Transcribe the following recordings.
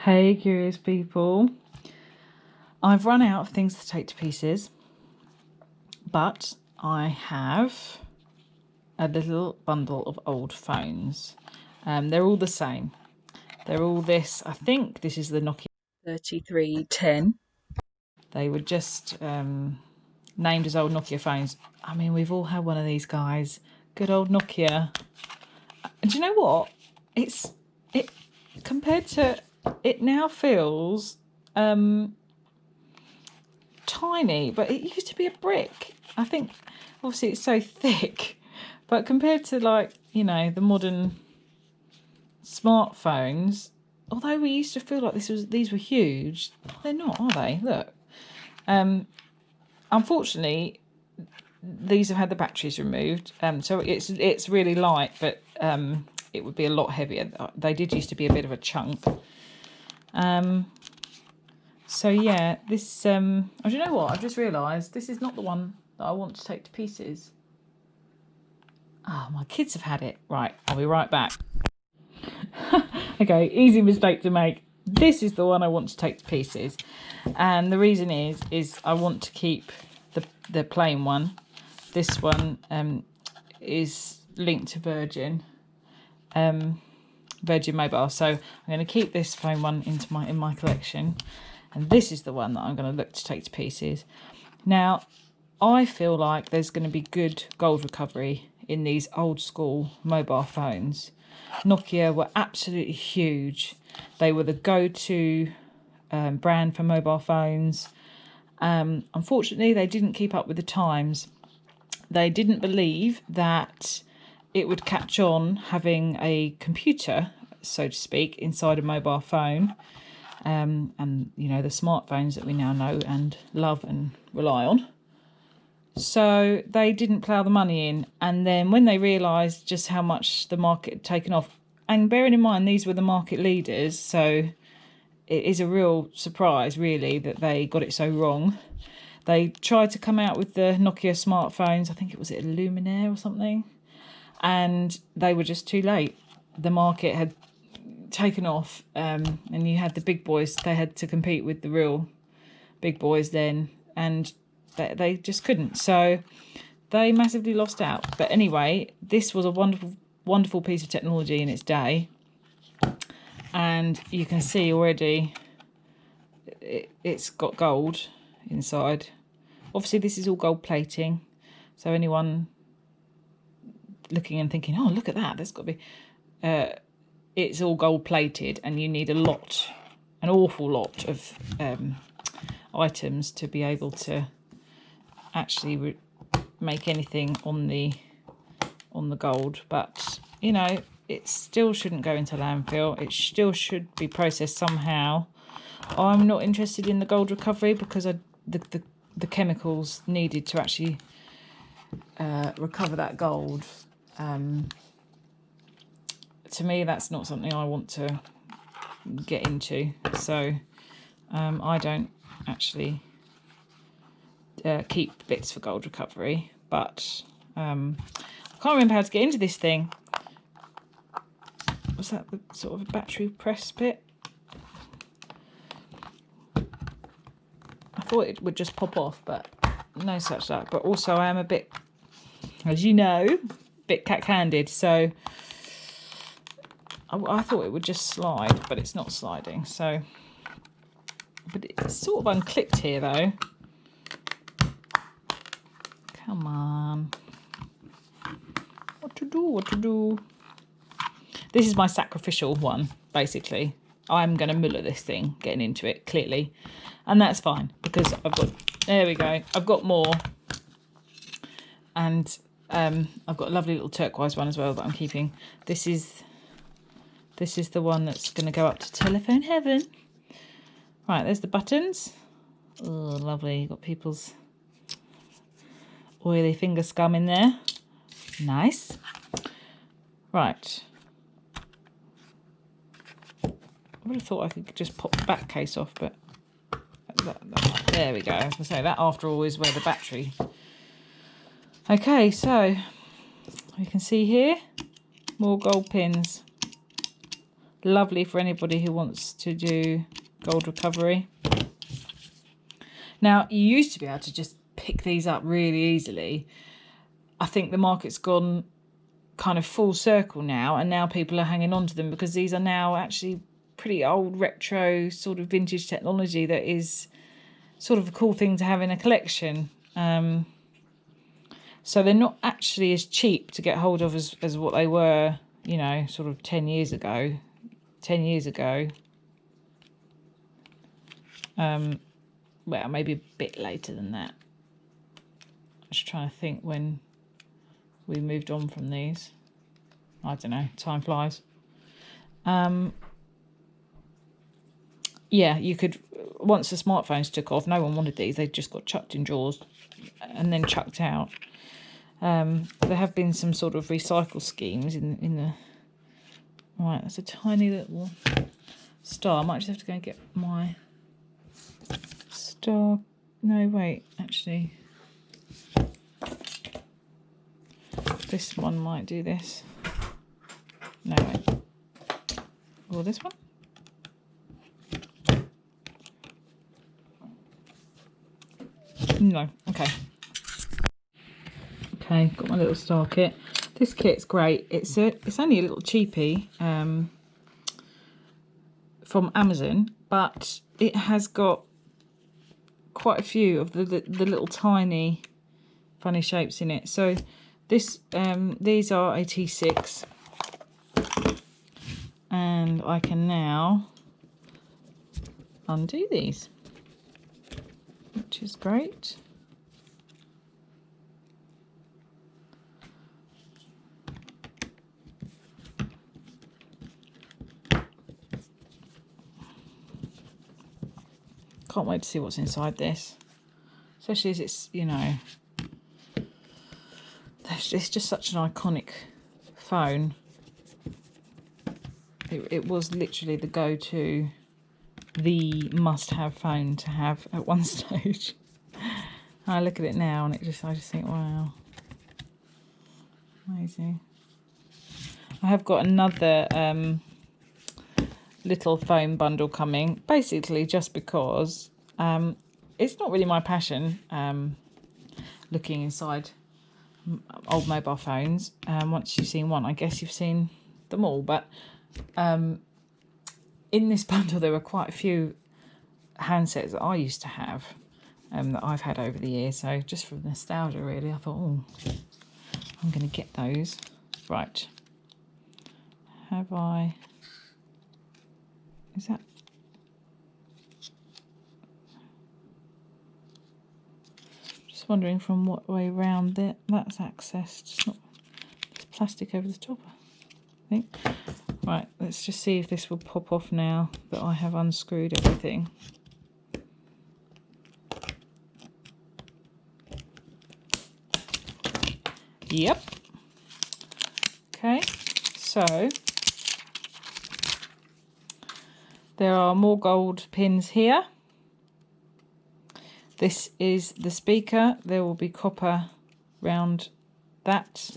Hey curious people, I've run out of things to take to pieces, but I have a little bundle of old phones. They're all the same. They're all this, I think this is the Nokia 3310. They were just named as old Nokia phones. I mean, we've all had one of these guys. Good old Nokia. And do you know what? It compared to it now feels tiny, but it used to be a brick. I think obviously it's so thick, but compared to, like, you know, the modern smartphones, although we used to feel like these were huge, they're not, are they? Look. Unfortunately, these have had the batteries removed, so it's really light, but it would be a lot heavier. They did used to be a bit of a chunk. So yeah, this oh, do you know what? I've just realised this is not the one that I want to take to pieces. Oh, my kids have had it. Right, I'll be right back. Okay, easy mistake to make. This is the one I want to take to pieces, and the reason is I want to keep the plain one. This one is linked to Virgin Mobile, so I'm going to keep this phone one in my collection, and this is the one that I'm going to look to take to pieces. Now, I feel like there's going to be good gold recovery in these old school mobile phones. Nokia were absolutely huge. They were the go-to brand for mobile phones. Unfortunately, they didn't keep up with the times. They didn't believe that it would catch on having a computer, so to speak, inside a mobile phone. And, you know, the smartphones that we now know and love and rely on. So they didn't plough the money in. And then when they realised just how much the market had taken off, and bearing in mind these were the market leaders, so it is a real surprise, really, that they got it so wrong. They tried to come out with the Nokia smartphones. I think it was a Luminaire or something. And they were just too late. The market had taken off, and you had the big boys. They had to compete with the real big boys then, and they just couldn't. So they massively lost out. But anyway, this was a wonderful piece of technology in its day. And you can see already it's got gold inside. Obviously, this is all gold plating. So anyone looking and thinking, oh, look at that, there's got to be... it's all gold plated, and you need an awful lot of items to be able to actually make anything on the gold. But, you know, it still shouldn't go into landfill. It still should be processed somehow. I'm not interested in the gold recovery because the chemicals needed to actually recover that gold, to me, that's not something I want to get into. So I don't actually keep bits for gold recovery. But I can't remember how to get into this thing. Was that the sort of battery press bit? I thought it would just pop off, but no such luck. But also I am a bit, as you know, a bit cack-handed, so I thought it would just slide, but it's not sliding. So, but it's sort of unclipped here though. Come on. What to do? What to do? This is my sacrificial one, basically. I'm going to muller this thing, getting into it, clearly. And that's fine, because I've got... There we go. I've got more. And I've got a lovely little turquoise one as well that I'm keeping. This is the one that's going to go up to telephone heaven. Right, there's the buttons. Oh, lovely. Got people's oily finger scum in there. Nice. Right. I would have thought I could just pop the back case off, but there we go. I was going to say that after all is where the battery. Okay, so you can see here more gold pins. Lovely for anybody who wants to do gold recovery. Now, you used to be able to just pick these up really easily. I think the market's gone kind of full circle now, and now people are hanging on to them because these are now actually pretty old retro sort of vintage technology that is sort of a cool thing to have in a collection. So they're not actually as cheap to get hold of as what they were, you know, sort of 10 years ago. 10 years ago. Well, maybe a bit later than that. I'm just trying to think when we moved on from these. I don't know, time flies. Yeah, you could, once the smartphones took off, no one wanted these. They just got chucked in drawers and then chucked out. There have been some sort of recycle schemes in the... Right, that's a tiny little star. I might just have to go and get my star. No, wait, actually. This one might do this. No, wait. Or this one? No, okay. Okay, got my little star kit. This kit's great. It's only a little cheapie from Amazon, but it has got quite a few of the little tiny funny shapes in it. So this these are a T6, and I can now undo these, which is great. Can't wait to see what's inside this, especially as it's, you know, it's just such an iconic phone. It was literally the go-to, the must-have phone to have at one stage. I look at it now and I just think, wow, amazing. I have got another little phone bundle coming, basically just because it's not really my passion looking inside old mobile phones. Once you've seen one, I guess you've seen them all, but in this bundle there were quite a few handsets that I used to have, that I've had over the years, so just for nostalgia really I thought, oh, I'm going to get those. Right, have I... Is that... Just wondering from what way round that's accessed. It's not... There's plastic over the top, I think. Right, let's just see if this will pop off now that I have unscrewed everything. Yep. Okay, so... There are more gold pins here. This is the speaker. There will be copper round that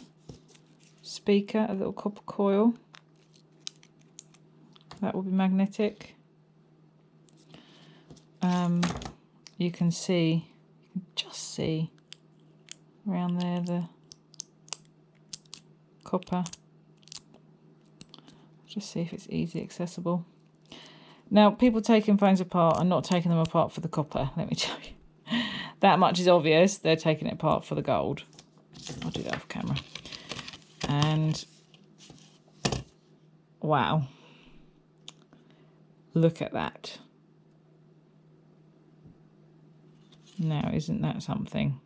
speaker, a little copper coil. That will be magnetic. You can see, just see around there the copper. Just see if it's easy accessible. Now, people taking phones apart are not taking them apart for the copper, let me tell you. That much is obvious. They're taking it apart for the gold. I'll do that off camera. And, wow. Look at that. Now, isn't that something?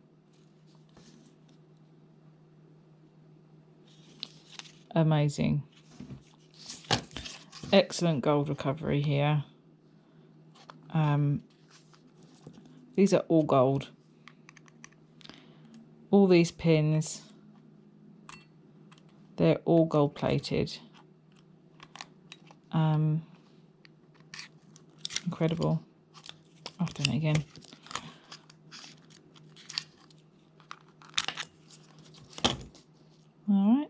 Amazing. Excellent gold recovery here. These are all gold. All these pins, they're all gold plated. Incredible. I've done it again. All right.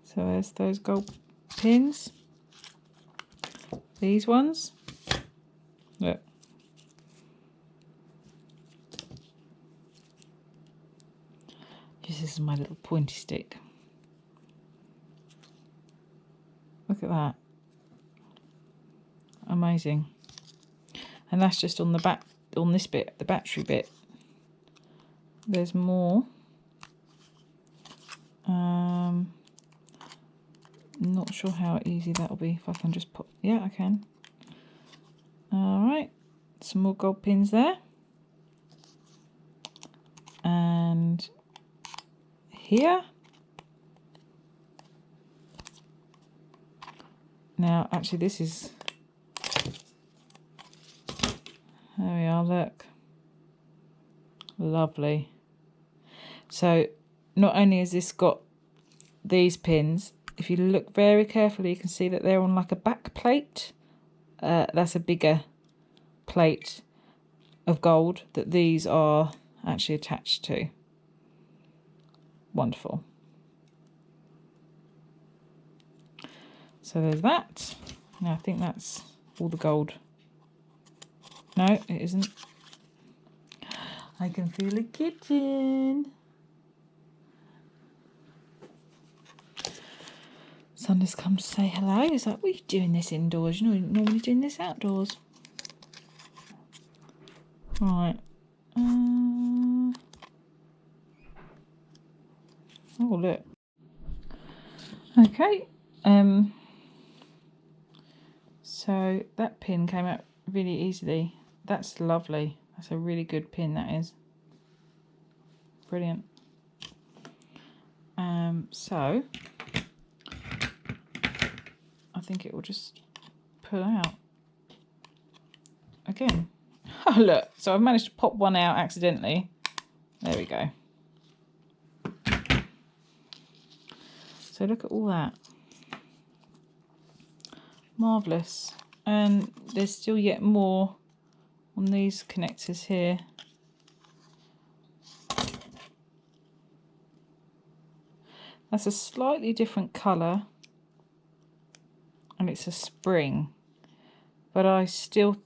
So there's those gold pins. These ones. Look. This is my little pointy stick. Look at that. Amazing. And that's just on the back, on this bit, the battery bit. There's more. Not sure how easy that'll be. If I can just pop, yeah, I can. All right, some more gold pins there. And here. Now, actually, this is, there we are, look. Lovely. So, not only has this got these pins, if you look very carefully, you can see that they're on like a back plate. That's a bigger plate of gold that these are actually attached to. Wonderful. So there's that. Now I think that's all the gold. No, it isn't. I can feel a kitten. Sanders come to say hello. He's like, what are you doing this indoors? You're not normally doing this outdoors. Right. Oh, look. Okay. So that pin came out really easily. That's lovely. That's a really good pin, that is. Brilliant. So I think it will just pull out again. Oh, look. So I've managed to pop one out accidentally. There we go. So look at all that. Marvellous. And there's still yet more on these connectors here. That's a slightly different colour. And it's a spring. But it still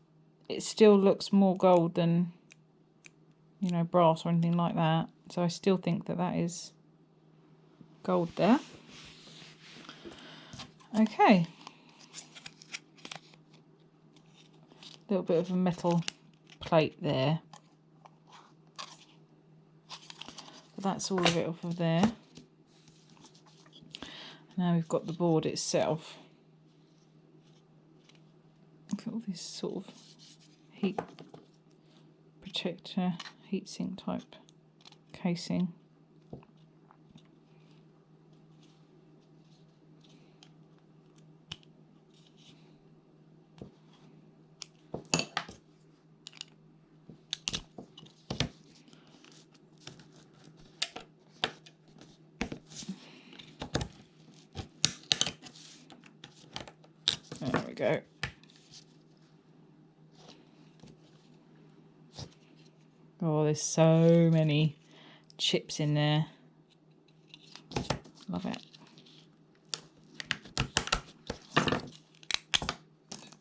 looks more gold than, you know, brass or anything like that. So I still think that that is gold there. Okay. Little bit of a metal plate there. But that's all of it off of there. Now we've got the board itself. Look at all this sort of heat protector, heatsink type casing. There we go. Oh, there's so many chips in there. Love it.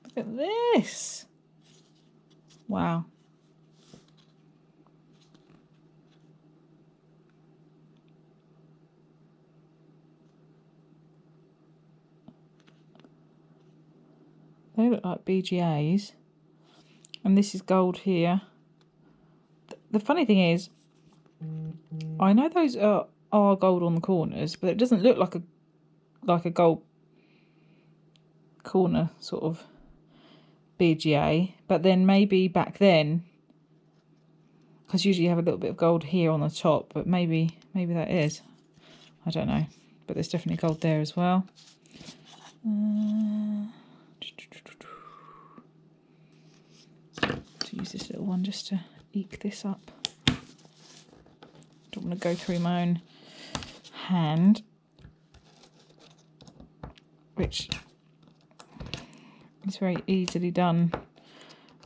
Look at this. Wow. They look like BGAs. And this is gold here. The funny thing is, I know those are gold on the corners, but it doesn't look like a gold corner sort of BGA. But then maybe back then, because usually you have a little bit of gold here on the top, but maybe that is. I don't know. But there's definitely gold there as well. To use this little one just to eke this up. Don't want to go through my own hand, which is very easily done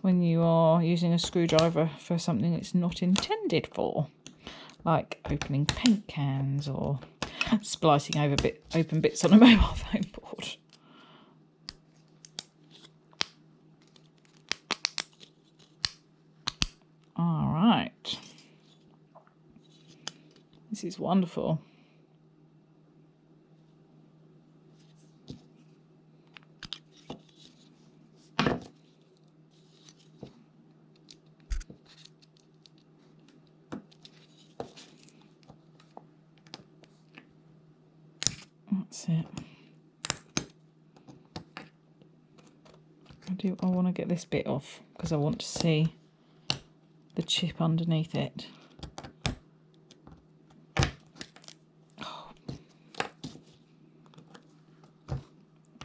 when you are using a screwdriver for something it's not intended for, like opening paint cans or splicing over open bits on a mobile phone board. All right, this is wonderful. That's it. I want to get this bit off because I want to see the chip underneath it. Oh.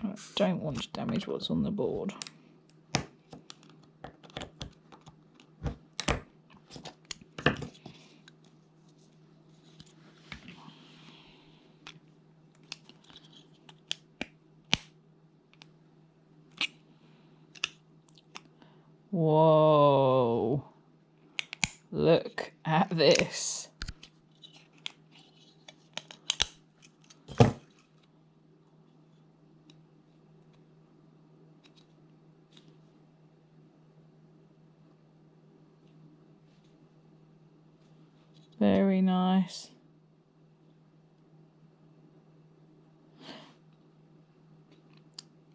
I don't want to damage what's on the board. Whoa, look at this. Very nice.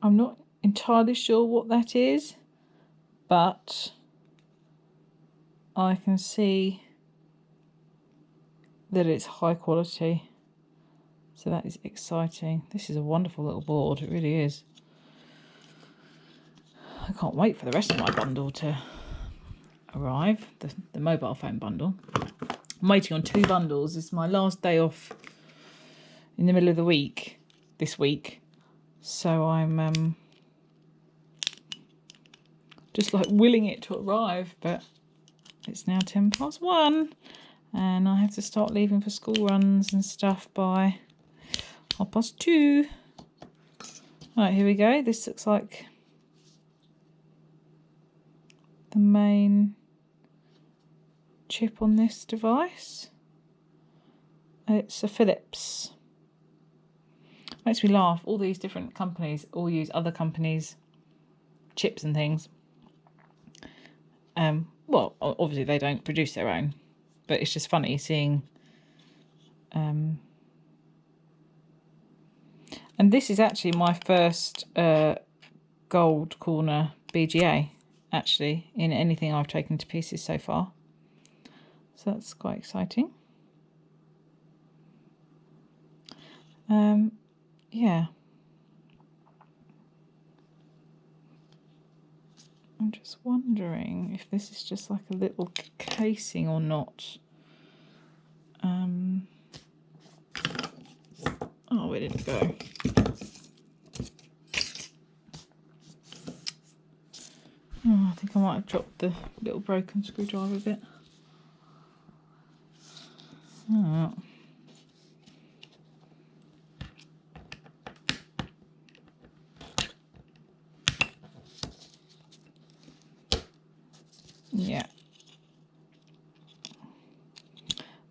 I'm not entirely sure what that is, but I can see that it's high quality. So that is exciting. This is a wonderful little board, it really is. I can't wait for the rest of my bundle to arrive, the mobile phone bundle. I'm waiting on 2 bundles. It's my last day off in the middle of the week, this week. So I'm just like willing it to arrive, but it's now 1:10 and I have to start leaving for school runs and stuff by 2:30. Right, here we go. This looks like the main chip on this device. It's a Philips. Makes me laugh. All these different companies all use other companies' chips and things. Well, obviously they don't produce their own, but it's just funny seeing. And this is actually my first gold corner BGA, actually, in anything I've taken to pieces so far. So that's quite exciting. Yeah. I'm just wondering if this is just like a little casing or not. Oh, where did it go? Oh, I think I might have dropped the little broken screwdriver bit. Oh. Yeah.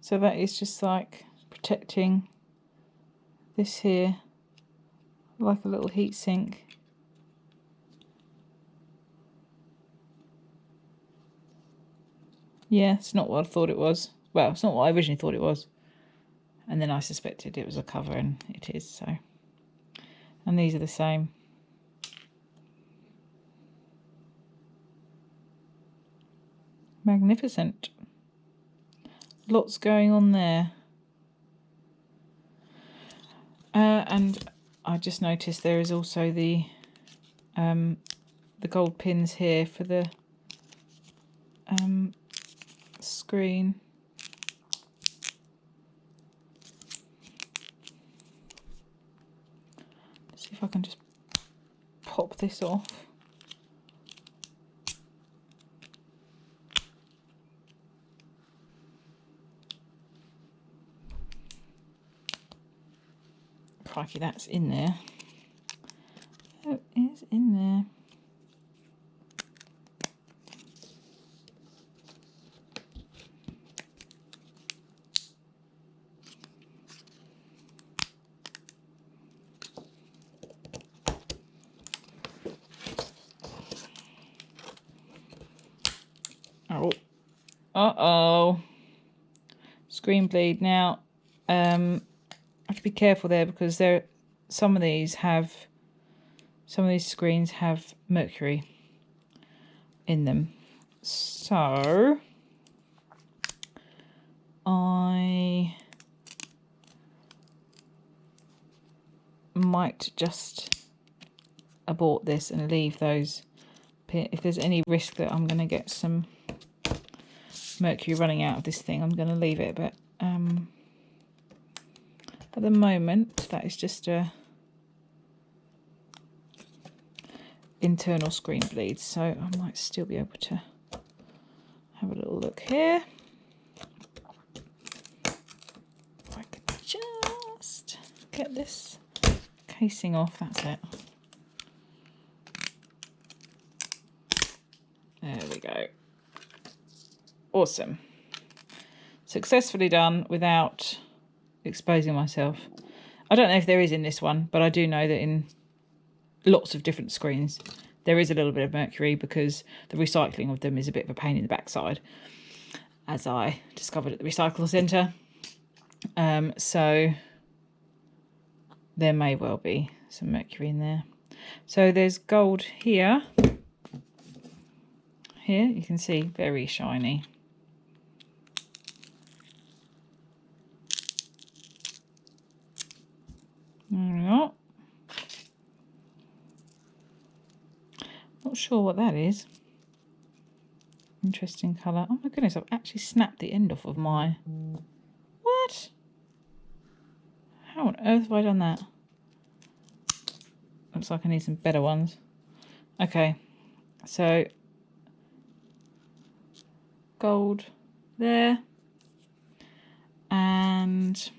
So that is just like protecting this here, like a little heat sink. Yeah, it's not what I thought it was. Well, it's not what I originally thought it was. And then I suspected it was a cover, and it is, so. And these are the same. Magnificent. Lots going on there. And I just noticed there is also the gold pins here for the screen. Let's see if I can just pop this off. Crikey, that's in there. That is in there. Oh, uh-oh. Screen bleed. Now, I have to be careful there because some of these screens have mercury in them. So I might just abort this and leave those. If there's any risk that I'm going to get some mercury running out of this thing, I'm going to leave it. But at the moment, that is just a internal screen bleed. So I might still be able to have a little look here. If I could just get this casing off, that's it. There we go. Awesome. Successfully done without exposing myself. I don't know if there is in this one, but I do know that in lots of different screens there is a little bit of mercury because the recycling of them is a bit of a pain in the backside, as I discovered at the recycle centre. So there may well be some mercury in there. So there's gold here. Here you can see very shiny. There we go. Not sure what that is. Interesting colour. Oh my goodness, I've actually snapped the end off of my... What? How on earth have I done that? Looks like I need some better ones. Okay, so gold there, and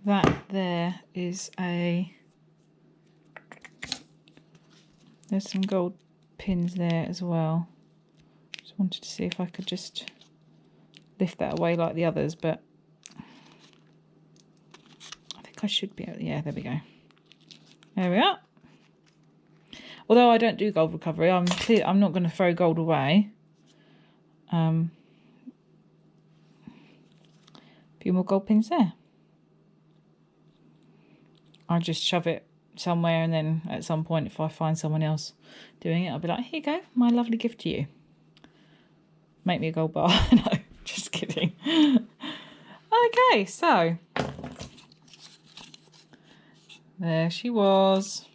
that there is there's some gold pins there as well. Just wanted to see if I could just lift that away like the others, but I think I should be able, yeah, there we go. There we are. Although I don't do gold recovery, I'm not going to throw gold away. A few more gold pins there. I'll just shove it somewhere, and then at some point, if I find someone else doing it, I'll be like, here you go, my lovely gift to you. Make me a gold bar. No, just kidding. Okay, so there she was.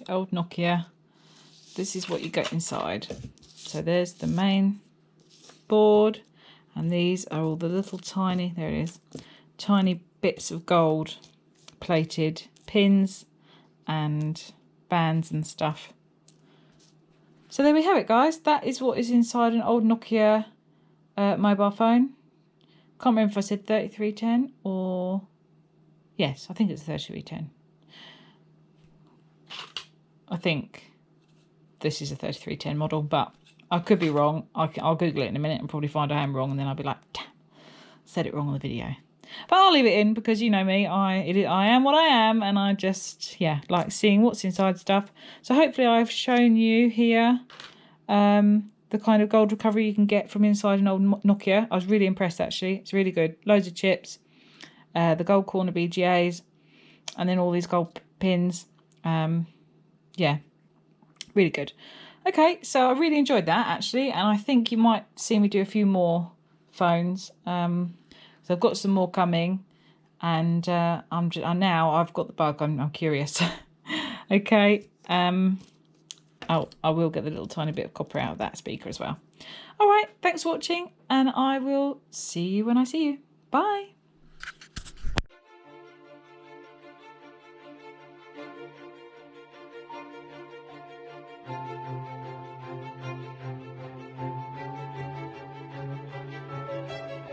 The old Nokia. This is what you get inside. So there's the main board, and these are all the little tiny, there it is, tiny bits of gold plated pins and bands and stuff. So there we have it, guys. That is what is inside an old Nokia mobile phone. Can't remember if I said 3310 or... Yes, I think it's 3310. I think this is a 3310 model, but I could be wrong. I'll Google it in a minute and probably find I am wrong, and then I'll be like, damn, said it wrong on the video. But I'll leave it in because, you know me, I am what I am, and I just, yeah, like seeing what's inside stuff. So hopefully I've shown you here the kind of gold recovery you can get from inside an old Nokia. I was really impressed, actually. It's really good. Loads of chips, the gold corner BGAs, and then all these gold pins. Yeah, really good. Okay, so I really enjoyed that, actually, and I think you might see me do a few more phones. So I've got some more coming, and now I've got the bug. I'm curious. Okay, I will get the little tiny bit of copper out of that speaker as well. All right, thanks for watching, and I will see you when I see you. Bye.